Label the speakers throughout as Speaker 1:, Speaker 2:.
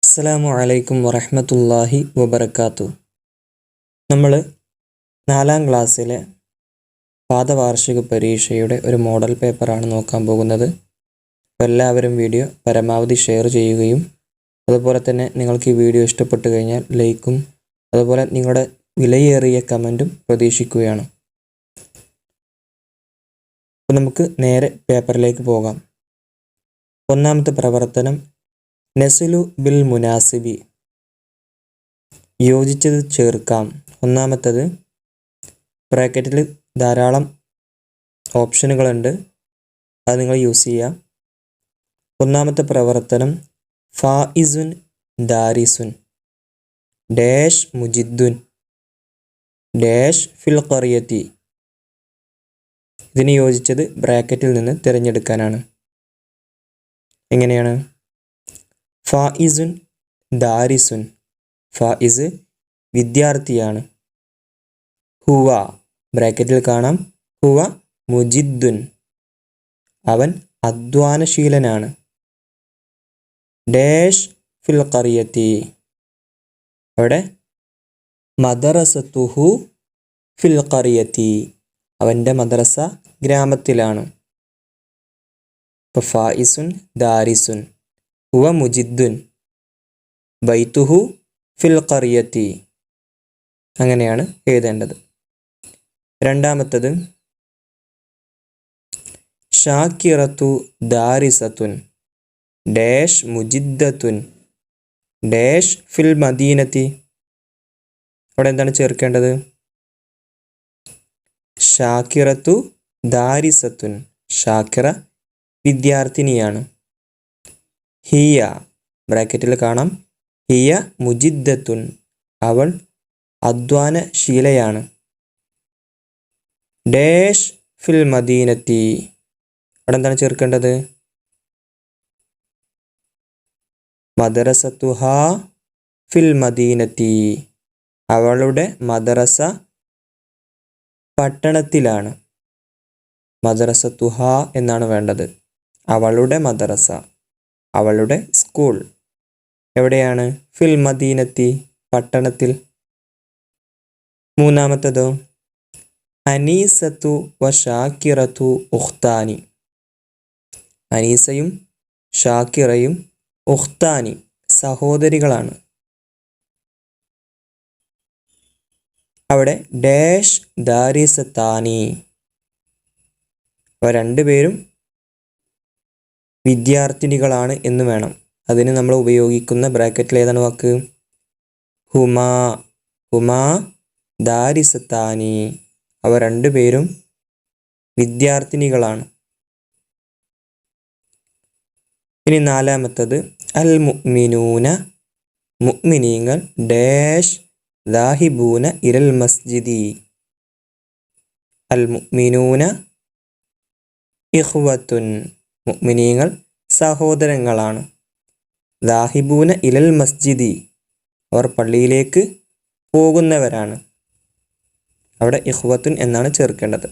Speaker 1: അസ്സലാമു അലൈക്കും വറഹ്മത്തുള്ളാഹി വബറകാതുഹു. നമ്മൾ 4ാം ക്ലാസ്സിലെ പാദവാർഷിക പരീക്ഷയുടെ ഒരു മോഡൽ പേപ്പറാണ് നോക്കാൻ പോകുന്നത്. അപ്പോൾ എല്ലാവരും വീഡിയോ പരമാവധി ഷെയർ ചെയ്യുകയും അതുപോലെ തന്നെ നിങ്ങൾക്ക് ഈ വീഡിയോ ഇഷ്ടപ്പെട്ടു കഴിഞ്ഞാൽ ലൈക്കും അതുപോലെ നിങ്ങളുടെ വിലയേറിയ കമൻറ്റും പ്രതീക്ഷിക്കുകയാണ്. അപ്പോൾ നമുക്ക് നേരെ പേപ്പറിലേക്ക് പോകാം. ഒന്നാമത്തെ പ്രവർത്തനം നസ്ലു ബിൽ മുനാസിബി, യോജിച്ചത് ചേർക്കാം. ഒന്നാമത്തത് ബ്രാക്കറ്റിൽ ധാരാളം ഓപ്ഷനുകളുണ്ട്, അത് നിങ്ങൾ യൂസ് ചെയ്യാം. ഒന്നാമത്തെ പ്രവർത്തനം ഫായിസുൻ ദാരിസുൻ ഡാഷ് മുജിദ്ദുൻ ഡാഷ് ഫിൽ ഖറിയത്തി. ഇതിന് യോജിച്ചത് ബ്രാക്കറ്റിൽ നിന്ന് തിരഞ്ഞെടുക്കാനാണ്. എങ്ങനെയാണ്? ഫായിസുൻ ദാരിസുൻ, ഫായിസ് വിദ്യാർത്ഥിയാണ്. ഹുവ ബ്രാക്കറ്റിൽ കാണാം, ഹുവ മുജിദ്ദുൻ അവൻ അധ്വാനശീലനാണ്. ഡാഷ് ഫിൽ ഖറിയത്തി അവിടെ മദ്റസതുഹു ഫിൽ ഖറിയത്തി അവൻ്റെ മദ്രസ ഗ്രാമത്തിലാണ്. ഇപ്പോൾ ഫായിസുൻ ദാരിസുൻ ഹുവ മുജിദ്ദുൻ ബൈതുഹു ഫിൽ ഖറിയത്തി, അങ്ങനെയാണ് എഴുതേണ്ടത്. രണ്ടാമത്തത് ഷാക്കിറത്തു ദാരിസത്തുൻ ഡാഷ് മുജിദ്ദത്തുൻ ഡാഷ് ഫിൽ മദീനത്തി. അവിടെ എന്താണ് ചേർക്കേണ്ടത്? ഷാക്കിറത്തു ദാരിസത്തുൻ, ഷാക്കിറ വിദ്യാർത്ഥിനിയാണ്. ഹിയ ബ്രാക്കറ്റിൽ കാണാം, ഹിയ മുജിദ്ദത്തുൻ അവൾ അധ്വാനശീലയാണ്. ഡാഷ് ഫിൽ മദീനത്തി അവിടെ എന്താണ് ചേർക്കേണ്ടത്? മദ്റസതുഹാ ഫിൽ മദീനത്തി അവളുടെ മദ്രസ പട്ടണത്തിലാണ്. മദ്റസതുഹാ എന്നാണ് വേണ്ടത്. അവളുടെ മദ്രസ, അവളുടെ സ്കൂൾ എവിടെയാണ്? ഫിൽ മദീനത്തി പട്ടണത്തിൽ. മൂന്നാമത്തതോ അനീസത്തു വ ഷാക്കിറത്തു ഉഖ്താനി, അനീസയും ഷാക്കിറയും ഉഖ്താനി സഹോദരികളാണ്. അവിടെ ഡാഷ് ദാരിസത്താനി അവ രണ്ടുപേരും വിദ്യാർത്ഥിനികളാണ് എന്ന് വേണം. അതിന് നമ്മൾ ഉപയോഗിക്കുന്ന ബ്രാക്കറ്റിൽ ഏതാണ് വാക്ക്? ഹുമാ, ഹുമാ ദാരിസത്താനി അവ രണ്ടുപേരും വിദ്യാർത്ഥിനികളാണ്. ഇനി നാലാമത്തത് അൽ മുഅ്മിനൂന മുഅ്മിനീങ്ങൾ ഡാഷ് ദാഹിബൂന ഇരൽ മസ്ജിദി. അൽ മുഅ്മിനൂന ഇഖ്വത്തുൻ മുഅ്മിനീങ്ങൾ സഹോദരങ്ങളാണ്. ദാഹിബൂന ഇലൽ മസ്ജിദി അവർ പള്ളിയിലേക്ക് പോകുന്നവരാണ്. അവിടെ ഇഖ്വത്തുൻ എന്നാണ് ചേർക്കേണ്ടത്.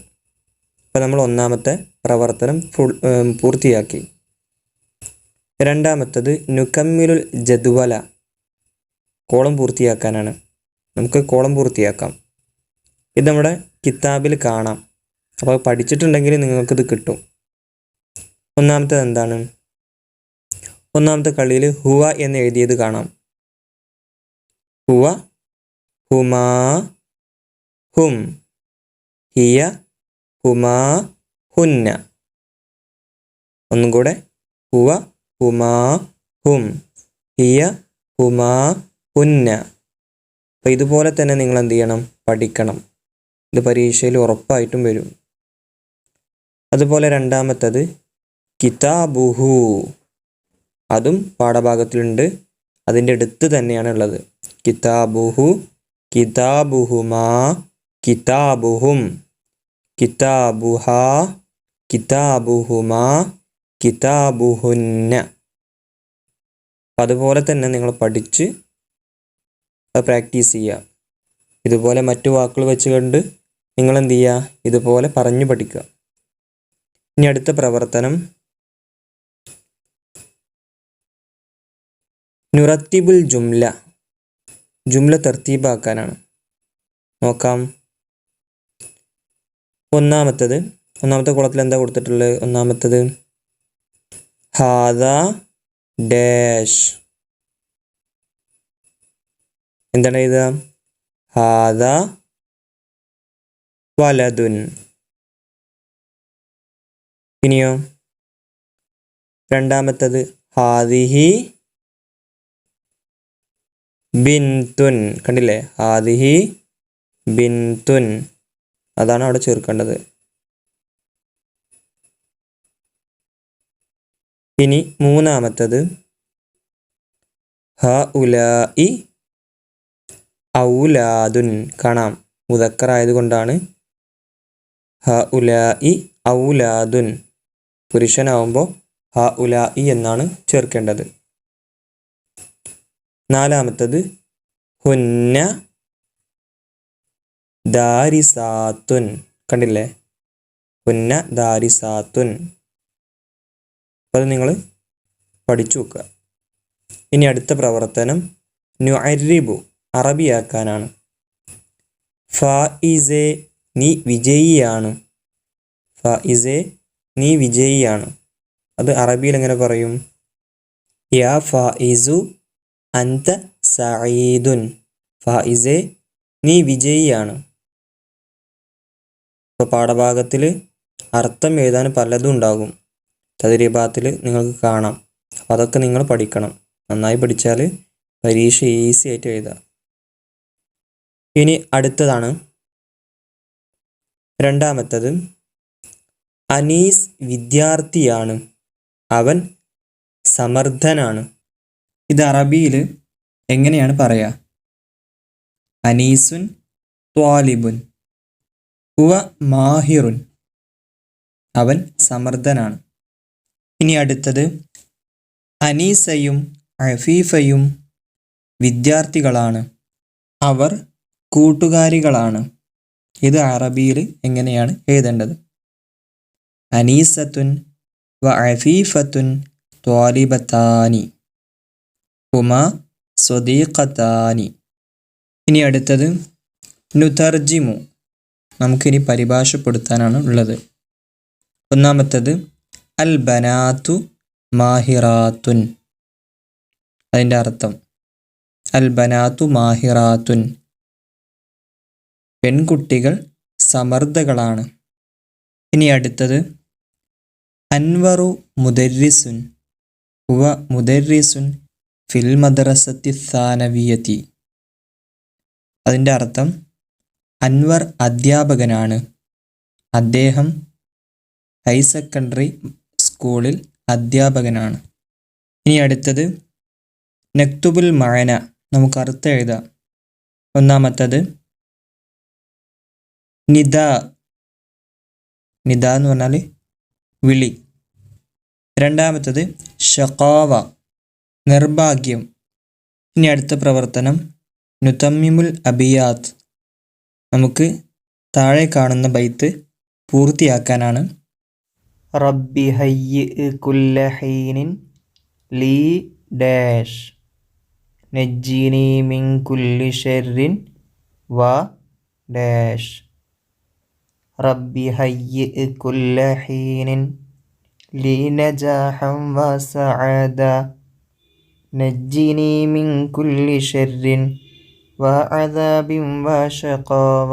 Speaker 1: അപ്പോൾ നമ്മൾ ഒന്നാമത്തെ പ്രവർത്തനം പൂർത്തിയാക്കി. രണ്ടാമത്തത് നുകമ്മിലുൽ ജദ്വല, കോളം പൂർത്തിയാക്കാനാണ്. നമുക്ക് കോളം പൂർത്തിയാക്കാം. ഇത് നമ്മുടെ കിതാബിൽ കാണാം, അപ്പോൾ പഠിച്ചിട്ടുണ്ടെങ്കിൽ നിങ്ങൾക്കിത് കിട്ടും. ഒന്നാമത്തേത് എന്താണ്? ഒന്നാമത്തെ കളിയിൽ ഹുവ എന്ന് എഴുതിയത് കാണാം. ഹുവ, ഹുമാ, ഹും, ഹിയ, ഹുമാ, ഹുന്ന. ഒന്നും കൂടെ, ഹുവ, ഹുമാ, ഹും, ഹിയ, ഹുമാ, ഹുന്ന. അപ്പോൾ ഇതുപോലെ തന്നെ നിങ്ങൾ എന്ത് ചെയ്യണം? പഠിക്കണം. ഇത് പരീക്ഷയിൽ ഉറപ്പായിട്ടും വരും. അതുപോലെ രണ്ടാമത്തത് കിതാബുഹു, അതും പാഠഭാഗത്തിലുണ്ട്, അതിൻ്റെ അടുത്ത് തന്നെയാണ് ഉള്ളത്. കിതാബുഹു, കിതാബുഹുമാ, കിതാബുഹും, കിതാബുഹാ, കിതാബുഹുമാ, കിതാബുഹുന്ന. അതുപോലെ തന്നെ നിങ്ങൾ പഠിച്ച് അത് പ്രാക്ടീസ് ചെയ്യുക. ഇതുപോലെ മറ്റു വാക്കുകൾ വെച്ചുകൊണ്ട് നിങ്ങൾ എന്ത് ചെയ്യുക? ഇതുപോലെ പറഞ്ഞു പഠിക്കുക. ഇനി അടുത്ത പ്രവർത്തനം നുറത്തിബുൽ ജുംല, ജുംല തർത്തീബാക്കാനാണ്. നോക്കാം. ഒന്നാമത്തെ കോളത്തിൽ എന്താ കൊടുത്തിട്ടുള്ളത്? ഒന്നാമത്തത് ഹാദ ഡാഷ്. എന്താണ് എഴുതുക? ഹാദ വലതുൻ. ഇനിയോ രണ്ടാമത്തത് ഹാദിഹി ബിൻതുൻ. കണ്ടില്ലേ? ഹാദിഹി ബിൻതുൻ, അതാണ് അവിടെ ചേർക്കേണ്ടത്. ഇനി മൂന്നാമത്തത് ഹഉലാഇ ഔലാദുൻ. കാണാം, മുദക്കർ ആയതുകൊണ്ടാണ് ഹഉലാഇ ഔലാദുൻ. പുരുഷനാവുമ്പോൾ ഹഉലാഇ എന്നാണ് ചേർക്കേണ്ടത്. നാലാമത്തത് ഹുന്ന ദാരിസാത്തുൻ. കണ്ടില്ലേ? ഹുന്ന ദാരിസാത്തുൻ. അത് നിങ്ങൾ പഠിച്ചു വെക്കുക. ഇനി അടുത്ത പ്രവർത്തനം നുഅരിബു, അറബിയാക്കാനാണ്. ഫായിസെ നീ വിജയിയാണ്. ഫായിസെ നീ വിജയിയാണ്. അത് അറബിയിൽ എങ്ങനെ പറയും? യാ ഫായിസു അൻത സഈദുൻ. ഫായിസെ നീ വിജയിയാണ്. ഇപ്പോൾ പാഠഭാഗത്തിൽ അർത്ഥം എഴുതാൻ പലതും ഉണ്ടാകും. തദ്രീബാത്തിൽ നിങ്ങൾക്ക് കാണാം. അപ്പോൾ അതൊക്കെ നിങ്ങൾ പഠിക്കണം. നന്നായി പഠിച്ചാൽ പരീക്ഷ ഈസി ആയിട്ട് എഴുതാം. ഇനി അടുത്തതാണ് രണ്ടാമത്തത് അനീസ് വിദ്യാർത്ഥിയാണ്, അവൻ സമർത്ഥനാണ്. ഇത് അറബിയിൽ എങ്ങനെയാണ് പറയുക? അനീസുൻ ത്വാലിബുൻ ഹുവ മാഹിറുൻ. അവൻ സമർത്ഥനാണ്. ഇനി അടുത്തത് അനീസയും അഫീഫയും വിദ്യാർത്ഥികളാണ്, അവർ കൂട്ടുകാരികളാണ്. ഇത് അറബിയിൽ എങ്ങനെയാണ് എഴുതേണ്ടത്? അനീസത്തുൻ വ അഫീഫത്തുൻ ത്വാലിബത്താനി ഹുമാ സ്വദീഖത്താനി. ഇനി അടുത്തത് നുതർജിമു, നമുക്കിനി പരിഭാഷപ്പെടുത്താനാണ് ഉള്ളത്. ഒന്നാമത്തത് അൽ ബനാത്തു മാഹിറാത്തുൻ. അതിൻ്റെ അർത്ഥം അൽ ബനാത്തു മാഹിറാത്തുൻ, പെൺകുട്ടികൾ സമർത്ഥകളാണ്. ഇനി അടുത്തത് അൻവറു മുദർരിസുൻ ഹുവ മുദർരിസുൻ ഫിൽ മദ്രസത്തി സാനവിയത്തി. അതിൻ്റെ അർത്ഥം അൻവർ അധ്യാപകനാണ്, അദ്ദേഹം ഹയർ സെക്കൻഡറി സ്കൂളിൽ അധ്യാപകനാണ്. ഇനി അടുത്തത് നക്തുബുൽ മഅന, നമുക്ക് അർത്ഥം എഴുതാം. ഒന്നാമത്തത് നിദാ. നിദാ എന്ന് പറഞ്ഞാൽ വിളി. രണ്ടാമത്തത് ഷഖാവ, നിർഭാഗ്യം. ഇനി അടുത്ത പ്രവർത്തനം നുതമ്മിമുൽ അബിയാത്ത്, നമുക്ക് താഴെ കാണുന്ന ബൈത്ത് പൂർത്തിയാക്കാനാണ്. റബ്ബി ഹയ്യി കുല്ല ഹീനിൻ ലീ ഡാഷ് നജ്ജിനി മിൻ കുല്ലി ശർരിൻ വ ഡാഷ്. റബ്ബി ഹയ്യി കുല്ല ഹീനിൻ ലീ നജാഹൻ വ സഅദ നജ്ജിനി മിൻ കുല്ലി ശർരിൻ വ അദാബിൻ വ ശഖാവ.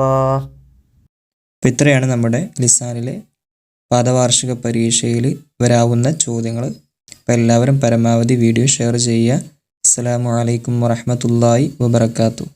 Speaker 1: അപ്പോൾ ഇത്രയാണ് നമ്മുടെ ലിസാനിലെ പാദവാർഷിക പരീക്ഷയിൽ വരാവുന്ന ചോദ്യങ്ങൾ. അപ്പോൾ എല്ലാവരും പരമാവധി വീഡിയോ ഷെയർ ചെയ്യുക. അസ്സലാമു അലൈക്കും വറഹ്മത്തുള്ളാഹി വബറകാതുഹു.